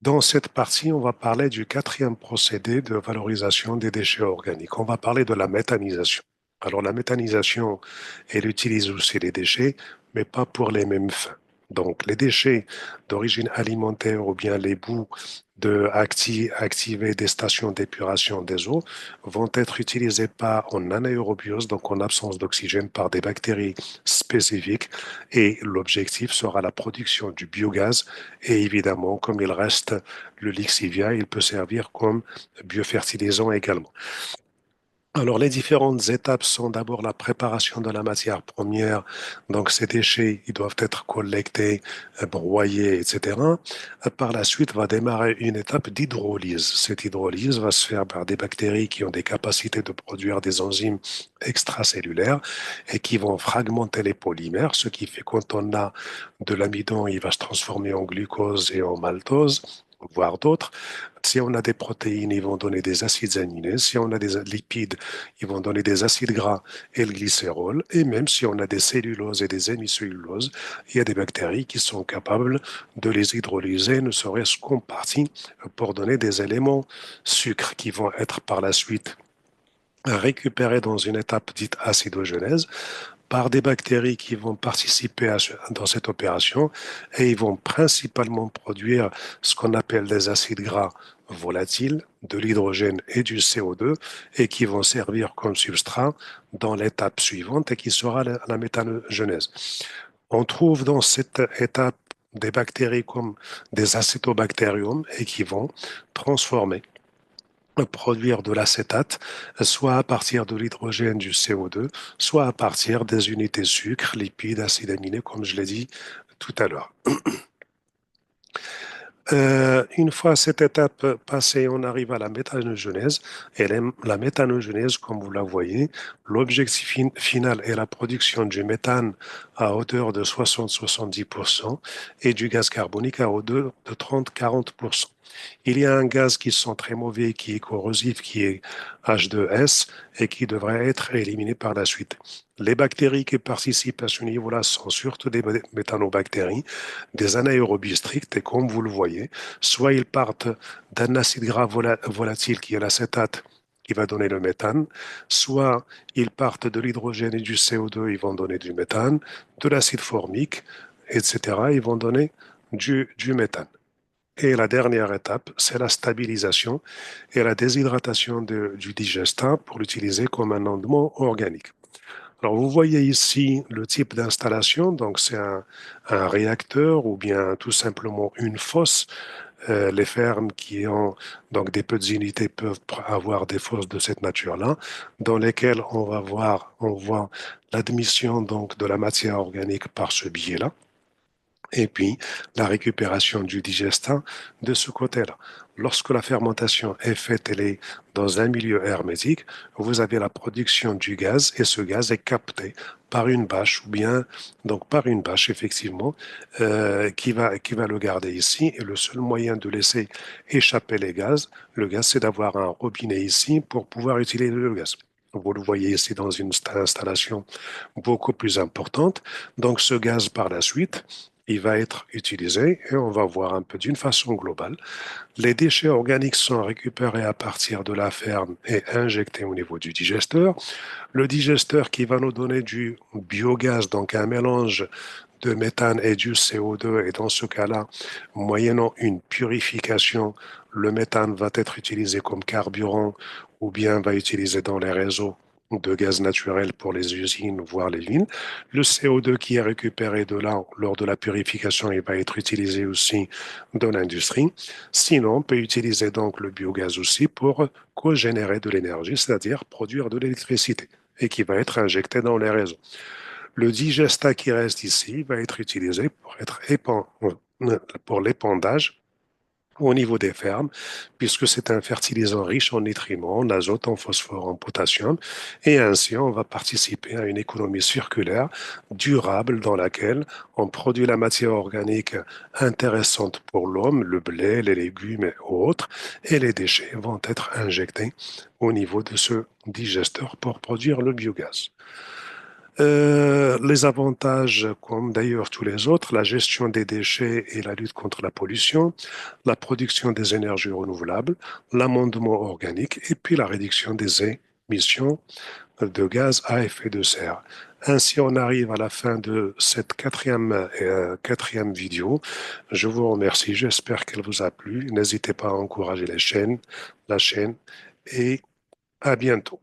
Dans cette partie, on va parler du quatrième procédé de valorisation des déchets organiques. On va parler de la méthanisation. Alors, la méthanisation, elle utilise aussi les déchets, mais pas pour les mêmes fins. Donc, les déchets d'origine alimentaire ou bien les boues activés des stations d'épuration des eaux vont être utilisés pas en anaérobiose, donc en absence d'oxygène, par des bactéries spécifiques. Et l'objectif sera la production du biogaz. Et évidemment, comme il reste le lixivia, il peut servir comme biofertilisant également. Alors, les différentes étapes sont d'abord la préparation de la matière première. Donc, ces déchets, ils doivent être collectés, broyés, etc. Par la suite, va démarrer une étape d'hydrolyse. Cette hydrolyse va se faire par des bactéries qui ont des capacités de produire des enzymes extracellulaires et qui vont fragmenter les polymères, ce qui fait quand on a de l'amidon, il va se transformer en glucose et en maltose, voire d'autres. Si on a des protéines, ils vont donner des acides aminés. Si on a des lipides, ils vont donner des acides gras et le glycérol. Et même si on a des celluloses et des hémicelluloses, il y a des bactéries qui sont capables de les hydrolyser, ne serait-ce qu'en partie, pour donner des éléments sucres qui vont être par la suite récupérés dans une étape dite acidogenèse par des bactéries qui vont participer dans cette opération et ils vont principalement produire ce qu'on appelle des acides gras volatiles, de l'hydrogène et du CO2 et qui vont servir comme substrat dans l'étape suivante et qui sera la méthanogenèse. On trouve dans cette étape des bactéries comme des acétobactériums et qui vont transformer produire de l'acétate, soit à partir de l'hydrogène du CO2, soit à partir des unités sucre, lipides, acides aminés, comme je l'ai dit tout à l'heure. Une fois cette étape passée, on arrive à la méthanogenèse. Et la méthanogenèse, comme vous la voyez, l'objectif final est la production du méthane à hauteur de 60-70% et du gaz carbonique à hauteur de 30-40%. Il y a un gaz qui sent très mauvais, qui est corrosif, qui est H2S et qui devrait être éliminé par la suite. Les bactéries qui participent à ce niveau-là sont surtout des méthanobactéries, des anaérobies strictes, et comme vous le voyez, soit ils partent d'un acide gras volatile qui est l'acétate, qui va donner le méthane, soit ils partent de l'hydrogène et du CO2, ils vont donner du méthane, de l'acide formique, etc., ils vont donner du méthane. Et la dernière étape, c'est la stabilisation et la déshydratation du digestat pour l'utiliser comme un ondement organique. Alors, vous voyez ici le type d'installation. Donc, c'est un réacteur ou bien tout simplement une fosse. Les fermes qui ont donc des petites unités peuvent avoir des fosses de cette nature-là, dans lesquelles on voit l'admission donc de la matière organique par ce biais-là et puis la récupération du digestat de ce côté-là. Lorsque la fermentation est faite, elle est dans un milieu hermétique, vous avez la production du gaz et ce gaz est capté par une bâche ou bien donc par une bâche effectivement qui va le garder ici et le seul moyen de laisser échapper le gaz c'est d'avoir un robinet ici pour pouvoir utiliser le gaz. Vous le voyez ici dans une installation beaucoup plus importante. Donc ce gaz par la suite il va être utilisé et on va voir un peu d'une façon globale. Les déchets organiques sont récupérés à partir de la ferme et injectés au niveau du digesteur. Le digesteur qui va nous donner du biogaz, donc un mélange de méthane et du CO2, et dans ce cas-là, moyennant une purification, le méthane va être utilisé comme carburant ou bien va utiliser dans les réseaux de gaz naturel pour les usines, voire les villes. Le CO2 qui est récupéré de là lors de la purification, il va être utilisé aussi dans l'industrie. Sinon, on peut utiliser donc le biogaz aussi pour co-générer de l'énergie, c'est-à-dire produire de l'électricité et qui va être injecté dans les réseaux. Le digestat qui reste ici va être utilisé pour l'épandage au niveau des fermes, puisque c'est un fertilisant riche en nutriments, en azote, en phosphore, en potassium, et ainsi on va participer à une économie circulaire durable dans laquelle on produit la matière organique intéressante pour l'homme, le blé, les légumes et autres, et les déchets vont être injectés au niveau de ce digesteur pour produire le biogaz. Les avantages, comme d'ailleurs tous les autres, la gestion des déchets et la lutte contre la pollution, la production des énergies renouvelables, l'amendement organique et puis la réduction des émissions de gaz à effet de serre. Ainsi, on arrive à la fin de cette quatrième vidéo. Je vous remercie. J'espère qu'elle vous a plu. N'hésitez pas à encourager la chaîne et à bientôt.